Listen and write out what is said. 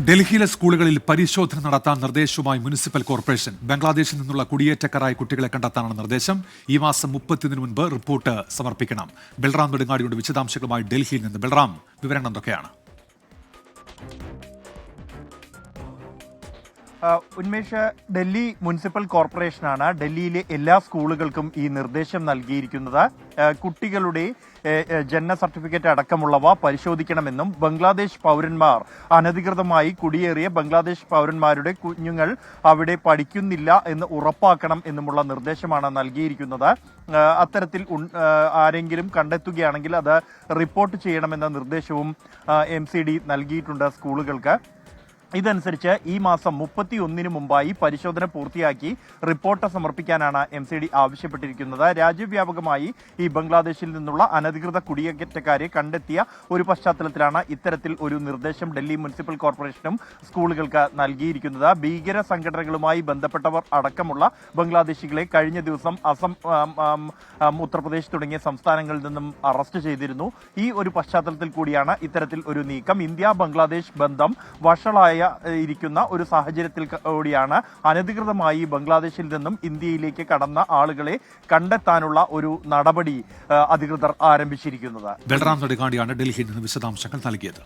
ഡൽഹിയിലെ സ്കൂളുകളിൽ പരിശോധന നടത്താൻ നിർദ്ദേശവുമായി മുനിസിപ്പൽ കോർപ്പറേഷൻ. ബംഗ്ലാദേശിൽ നിന്നുള്ള കുടിയേറ്റക്കാരായ കുട്ടികളെ കണ്ടെത്താനാണ് നിർദ്ദേശം. ഈ മാസം 30 മുൻപ് റിപ്പോർട്ട് സമർപ്പിക്കണം. ബൽറാം നെടുങ്ങാടിയുടെ വിശദാംശങ്ങളുമായി ഡൽഹിയിൽ നിന്ന്. ബൽറാം, വിവരങ്ങൾ എന്തൊക്കെയാണ്? ഉന്മേഷ്, ഡൽഹി മുനിസിപ്പൽ കോർപ്പറേഷനാണ് ഡൽഹിയിലെ എല്ലാ സ്കൂളുകൾക്കും ഈ നിർദ്ദേശം നൽകിയിരിക്കുന്നത്. കുട്ടികളുടെ ജനന സർട്ടിഫിക്കറ്റ് അടക്കമുള്ളവ പരിശോധിക്കണമെന്നും ബംഗ്ലാദേശ് പൗരന്മാർ അനധികൃതമായി കുടിയേറിയ ബംഗ്ലാദേശ് പൗരന്മാരുടെ കുഞ്ഞുങ്ങൾ അവിടെ പഠിക്കുന്നില്ല എന്ന് ഉറപ്പാക്കണം എന്നുമുള്ള നിർദ്ദേശമാണ് നൽകിയിരിക്കുന്നത്. അത്തരത്തിൽ ആരെങ്കിലും കണ്ടെത്തുകയാണെങ്കിൽ അത് റിപ്പോർട്ട് ചെയ്യണമെന്ന നിർദ്ദേശവും MCD നൽകിയിട്ടുണ്ട് സ്കൂളുകൾക്ക്. ഇതനുസരിച്ച് ഈ മാസം 31 മുമ്പായി പരിശോധന പൂർത്തിയാക്കി റിപ്പോർട്ട് സമർപ്പിക്കാനാണ് MCD ആവശ്യപ്പെട്ടിരിക്കുന്നത്. രാജ്യവ്യാപകമായി ഈ ബംഗ്ലാദേശിൽ നിന്നുള്ള അനധികൃത കുടിയേറ്റക്കാരെ കണ്ടെത്തിയ ഒരു പശ്ചാത്തലത്തിലാണ് ഇത്തരത്തിൽ ഒരു നിർദ്ദേശം ഡൽഹി മുനിസിപ്പൽ കോർപ്പറേഷനും സ്കൂളുകൾക്ക് നൽകിയിരിക്കുന്നത്. ഭീകര സംഘടനകളുമായി ബന്ധപ്പെട്ടവർ അടക്കമുള്ള ബംഗ്ലാദേശികളെ കഴിഞ്ഞ ദിവസം അസം, ഉത്തർപ്രദേശ് തുടങ്ങിയ സംസ്ഥാനങ്ങളിൽ നിന്നും അറസ്റ്റ് ചെയ്തിരുന്നു. ഈ ഒരു പശ്ചാത്തലത്തിൽ കൂടിയാണ് ഇത്തരത്തിൽ ഒരു നീക്കം. ഇന്ത്യ ബംഗ്ലാദേശ് ബന്ധം വഷളായ ഇരിക്കുന്ന ഒരു സാഹചര്യത്തിൽ കൂടിയാണ് അനധികൃതമായി ബംഗ്ലാദേശിൽ നിന്നും ഇന്ത്യയിലേക്ക് കടന്ന ആളുകളെ കണ്ടെത്താനുള്ള ഒരു നടപടി അധികൃതർ ആരംഭിച്ചിരിക്കുന്നത്. ബൽറാം നെടുങ്ങാടിയാണ് ഡൽഹിയിൽ നിന്ന് വിശദാംശങ്ങൾ നൽകിയത്.